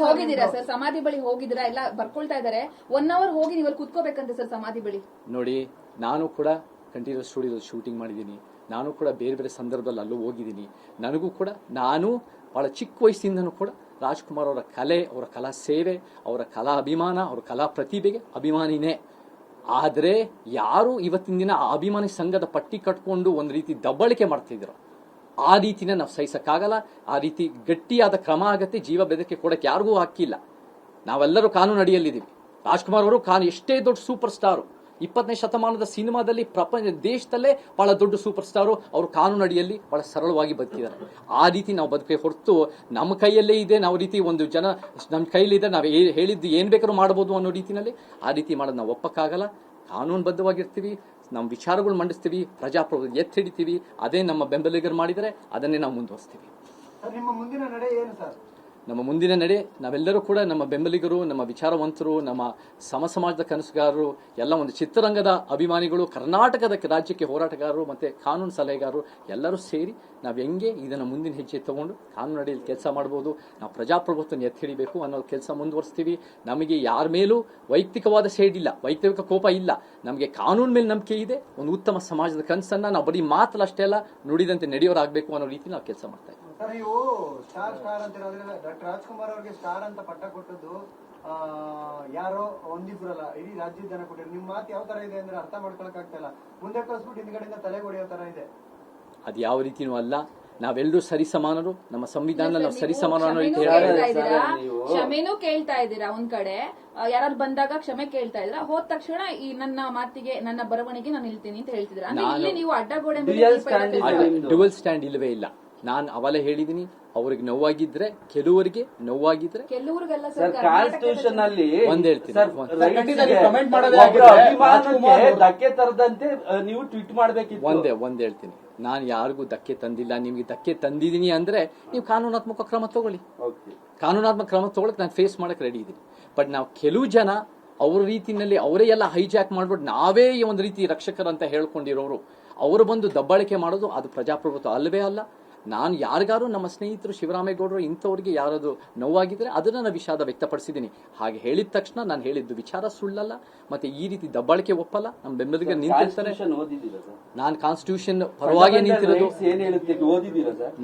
ಹೋಗಿದ್ದೀರಾ ಸರ್? ಸಮಾಧಿ ಬಳಿ ಹೋಗಿದ್ದೀರಾ? ಎಲ್ಲ ಬರ್ಕೊಳ್ತಾ ಇದಾರೆ. 1 hour ಹೋಗಿ ನೀವು ಕುತ್ಕೋಬೇಕಂತೆ ಸರ್ ಸಮಾಧಿ ಬಳಿ. ನೋಡಿ, ನಾನು ಕೂಡ ಕಂಠೀರವ ಸ್ಟುಡಿಯೋದಲ್ಲಿ ಶೂಟಿಂಗ್ ಮಾಡಿದ್ದೀನಿ. ನಾನು ಕೂಡ ಬೇರೆ ಬೇರೆ ಸಂದರ್ಭದಲ್ಲಿ ಅಲ್ಲೂ ಹೋಗಿದ್ದೀನಿ. ನನಗೂ ಕೂಡ ನಾನು ಬಹಳ ಚಿಕ್ಕ ವಯಸ್ಸಿಂದನೂ ಕೂಡ ರಾಜ್ಕುಮಾರ್ ಅವರ ಕಲೆ, ಅವರ ಕಲಾ ಸೇವೆ, ಅವರ ಕಲಾ ಅಭಿಮಾನ, ಅವರ ಕಲಾ ಪ್ರತಿಭೆಗೆ ಅಭಿಮಾನಿನೇ. ಆದರೆ ಯಾರು ಇವತ್ತಿನ ದಿನ ಆ ಅಭಿಮಾನಿ ಸಂಘದ ಪಟ್ಟಿ ಕಟ್ಕೊಂಡು ಒಂದು ರೀತಿ ದಬ್ಬಳಿಕೆ ಮಾಡ್ತಿದ್ರು, ಆ ರೀತಿನ ನಾವು ಸಹಿಸಕ್ಕಾಗಲ್ಲ. ಆ ರೀತಿ ಗಟ್ಟಿಯಾದ ಕ್ರಮ ಆಗತ್ತೆ. ಜೀವ ಬೆದರಿಕೆ ಕೊಡಕ್ಕೆ ಯಾರಿಗೂ ಹಾಕಿಲ್ಲ. ನಾವೆಲ್ಲರೂ ಕಾನೂನು ಅಡಿಯಲ್ಲಿದ್ದೀವಿ. ರಾಜ್ಕುಮಾರ್ ಅವರು ಎಷ್ಟೇ ದೊಡ್ಡ ಸೂಪರ್ ಸ್ಟಾರು, 20ನೇ ಶತಮಾನದ ಸಿನಿಮಾದಲ್ಲಿ ದೇಶದಲ್ಲೇ ಬಹಳ ದೊಡ್ಡ ಸೂಪರ್ ಸ್ಟಾರು, ಅವರು ಕಾನೂನು ಅಡಿಯಲ್ಲಿ ಬಹಳ ಸರಳವಾಗಿ ಬದುಕಿದ್ದಾರೆ. ಆ ರೀತಿ ನಾವು ಬದುಕೆ ಹೊರತು ನಮ್ಮ ಕೈಯಲ್ಲೇ ಇದೆ, ನಾವು ರೀತಿ ಒಂದು ಜನ ನಮ್ಮ ಕೈಲಿದೆ, ನಾವು ಹೇಳಿದ್ದು ಏನ್ ಬೇಕಾದ್ರೂ ಮಾಡಬಹುದು ಅನ್ನೋ ರೀತಿಯಲ್ಲಿ ಆ ರೀತಿ ಮಾಡೋದು ನಾವು ಒಪ್ಪಕ್ಕಾಗಲ್ಲ. ಕಾನೂನುಬದ್ಧವಾಗಿರ್ತೀವಿ, ನಮ್ಮ ವಿಚಾರಗಳು ಮಂಡಿಸ್ತೀವಿ, ಪ್ರಜಾಪ್ರಭುತ್ವ ಎತ್ತಿ ಹಿಡಿತೀವಿ. ಅದೇ ನಮ್ಮ ಬೆಂಬಲಿಗರು ಮಾಡಿದರೆ ಅದನ್ನೇ ನಾವು ಮುಂದುವರಿಸ್ತೀವಿ. ನಿಮ್ಮ ಮುಂದಿನ ನಡೆ ಏನು ಸರ್? ನಮ್ಮ ಮುಂದಿನ ನಡೆ, ನಾವೆಲ್ಲರೂ ಕೂಡ ನಮ್ಮ ಬೆಂಬಲಿಗರು, ನಮ್ಮ ವಿಚಾರವಂತರು, ನಮ್ಮ ಸಮಾಜದ ಕನಸುಗಾರರು, ಎಲ್ಲ ಒಂದು ಚಿತ್ರರಂಗದ ಅಭಿಮಾನಿಗಳು, ಕರ್ನಾಟಕದ ರಾಜ್ಯಕ್ಕೆ ಹೋರಾಟಗಾರರು ಮತ್ತೆ ಕಾನೂನು ಸಲಹೆಗಾರರು ಎಲ್ಲರೂ ಸೇರಿ ನಾವು ಹೆಂಗೆ ಇದನ್ನು ಮುಂದಿನ ಹೆಜ್ಜೆ ತಗೊಂಡು ಕಾನೂನು ಅಡಿಯಲ್ಲಿ ಕೆಲಸ ಮಾಡಬಹುದು, ನಾವು ಪ್ರಜಾಪ್ರಭುತ್ವವನ್ನು ಎತ್ತಿ ಹಿಡಿಬೇಕು ಅನ್ನೋ ಕೆಲಸ ಮುಂದುವರಿಸ್ತೀವಿ. ನಮಗೆ ಯಾರ ಮೇಲೂ ವೈಯಕ್ತಿಕವಾದ ಸೇಡ್ ಇಲ್ಲ, ವೈಯಕ್ತಿಕ ಕೋಪ ಇಲ್ಲ. ನಮಗೆ ಕಾನೂನು ಮೇಲೆ ನಂಬಿಕೆ ಇದೆ. ಒಂದು ಉತ್ತಮ ಸಮಾಜದ ಕನಸನ್ನ ನಾವು ಬರೀ ಮಾತಲ್ಲ ಅಷ್ಟೇ ಅಲ್ಲ, ನುಡಿದಂತೆ ನಡೆಯೋರಾಗಬೇಕು ಅನ್ನೋ ರೀತಿ ನಾವು ಕೆಲಸ ಮಾಡ್ತಾ ಇದ್ದೀವಿ. ಸರ್, ನೀವು ಸ್ಟಾರ್ ಅಂತ ಹೇಳೋದ್ರಿಂದ ಡಾಕ್ಟರ್ ರಾಜ್ಕುಮಾರ್ ಅವರಿಗೆ ಸ್ಟಾರ್ ಅಂತ ಪಟ್ಟ ಕೊಟ್ಟದ್ದು ಯಾರೋ ಒಂದಿಬ್ರಲ್ಲ, ಇಡೀ ರಾಜ್ಯದ ಜನ ಕೊಟ್ಟಿದ್ರು. ನಿಮ್ ಮಾತು ಯಾವ ತರ ಇದೆ ಅಂದ್ರೆ ಅರ್ಥ ಮಾಡ್ಕೊಳಕ್ ಆಗ್ತಾ ಇಲ್ಲ. ಮುಂದೆ ಕಳಿಸ್ಬಿಟ್ಟು ಹಿಂದ್ಗಡೆಯಿಂದ ತಲೆ ಹೊಡೆಯೋ ತರ ಇದೆ. ಅದು ಯಾವ ರೀತಿನೂ ಅಲ್ಲ. ನಾವೆಲ್ಲರೂ ಸರಿಸಮಾನರು, ನಮ್ಮ ಸಂವಿಧಾನ ನಾವು ಸರಿಸಮಾನ. ಕ್ಷಮೆನೂ ಕೇಳ್ತಾ ಇದ್ದೀರಾ ಒಂದ್ ಕಡೆ, ಯಾರು ಬಂದಾಗ ಕ್ಷಮೆ ಕೇಳ್ತಾ ಇದ್ರ, ಹೋದ ತಕ್ಷಣ ಈ ನನ್ನ ಮಾತಿಗೆ, ನನ್ನ ಬರವಣಿಗೆ ನಾನು ನಿಲ್ತೀನಿ ಅಂತ ಹೇಳ್ತಿದ್ರ. ಇಲ್ಲಿ ನೀವು ಅಡ್ಡಗೋಡೆ ಡ್ಯುಯಲ್ ಸ್ಟ್ಯಾಂಡ್ ಇಲ್ಲವೇ ಇಲ್ಲ. ನಾನು ಅವಲೇ ಹೇಳಿದೀನಿ, ಅವ್ರಿಗೆ ನೋವಾಗಿದ್ರೆ, ಕೆಲವರಿಗೆ ನೋವಾಗಿದ್ರೆ, ಕೆಲವ್ರಿಗೆಲ್ಲ ಕಾನ್ಸ್ಟಿಟ್ಯೂಷನ್ ಅಲ್ಲಿ ಒಂದ್ ಹೇಳ್ತೀನಿ, ಧಕ್ಕೆ ತರದಂತೆ ನೀವು ಟ್ವೀಟ್ ಮಾಡ್ಬೇಕಿತ್ತು. ಒಂದ್ ಹೇಳ್ತೀನಿ, ನಾನು ಯಾರಿಗೂ ಧಕ್ಕೆ ತಂದಿಲ್ಲ. ನಿಮ್ಗೆ ಧಕ್ಕೆ ತಂದಿದ್ದೀನಿ ಅಂದ್ರೆ ನೀವು ಕಾನೂನಾತ್ಮಕ ಕ್ರಮ ತಗೊಳ್ಳಿ. ಕಾನೂನಾತ್ಮಕ ಕ್ರಮ ತಗೊಳಕ್ ನಾನು ಫೇಸ್ ಮಾಡಕ್ ರೆಡಿ ಇದ್ದೀನಿ. ಬಟ್ ನಾವು ಕೆಲವು ಜನ ಅವ್ರ ರೀತಿಯಲ್ಲಿ ಅವರೇ ಎಲ್ಲ ಹೈಜಾಕ್ ಮಾಡ್ಬಿಟ್ಟು ನಾವೇ ಒಂದು ರೀತಿ ರಕ್ಷಕರಂತ ಹೇಳ್ಕೊಂಡಿರೋರು, ಅವರು ಬಂದು ದಬ್ಬಾಳಿಕೆ ಮಾಡೋದು ಅದು ಪ್ರಜಾಪ್ರಭುತ್ವ ಅಲ್ಲವೇ ಅಲ್ಲ. ನಾನು ಯಾರಿಗಾರು ನಮ್ಮ ಸ್ನೇಹಿತರು ಶಿವರಾಮೇಗೌಡರು ಇಂಥವ್ರಿಗೆ ಯಾರಾದ್ರು ನೋವಾಗಿದ್ರೆ ಅದನ್ನ ನಾನು ವಿಷಾದ ವ್ಯಕ್ತಪಡಿಸಿದ್ದೀನಿ. ಹಾಗೆ ಹೇಳಿದ ತಕ್ಷಣ ನಾನು ಹೇಳಿದ್ದು ವಿಚಾರ ಸುಳ್ಳಲ್ಲ, ಮತ್ತೆ ಈ ರೀತಿ ದಬ್ಬಾಳಿಕೆ ಒಪ್ಪಲ್ಲ. ನಮ್ಮ ಬೆಂಬಲಿಗರು ನಿಂತಿರ್ತಾರೆ. ನಾನು ಕಾನ್ಸ್ಟಿಟ್ಯೂಷನ್ ಪರವಾಗಿ ನಿಂತಿರೋದು.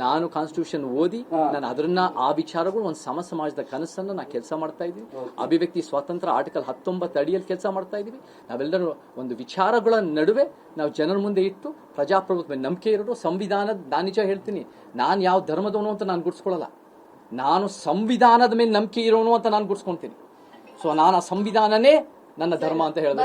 ನಾನು ಕಾನ್ಸ್ಟಿಟ್ಯೂಷನ್ ಓದಿ ನಾನು ಅದನ್ನ ಆ ವಿಚಾರಗಳು ಒಂದು ಸಮಾಜದ ಕನಸನ್ನ ನಾನು ಕೆಲಸ ಮಾಡ್ತಾ ಇದ್ದೀವಿ. ಅಭಿವ್ಯಕ್ತಿ ಸ್ವಾತಂತ್ರ್ಯ ಆರ್ಟಿಕಲ್ 19 ಅಡಿಯಲ್ಲಿ ಕೆಲಸ ಮಾಡ್ತಾ ಇದೀವಿ. ನಾವೆಲ್ಲರೂ ಒಂದು ವಿಚಾರಗಳ ನಡುವೆ ನಾವು ಜನರ ಮುಂದೆ ಇಟ್ಟು ಪ್ರಜಾಪ್ರಭುತ್ವ ನಂಬಿಕೆ ಇರೋದು. ಸಂವಿಧಾನದ, ನಾನು ನಿಜ ಹೇಳ್ತೀನಿ, ನಾನು ಯಾವ ಧರ್ಮದವನು ಅಂತ ನಾನು ಗುರ್ಸ್ಕೊಳ್ಳಲ್ಲ. ನಾನು ಸಂವಿಧಾನದ ಮೇಲೆ ನಂಬಿಕೆ ಇರೋನು ಅಂತ ನಾನು ಗುರ್ಸ್ಕೊಂತೀನಿ. ಸೊ ನಾನು ಆ ಸಂವಿಧಾನನೇ ನನ್ನ ಧರ್ಮ ಅಂತ ಹೇಳಿದೆ.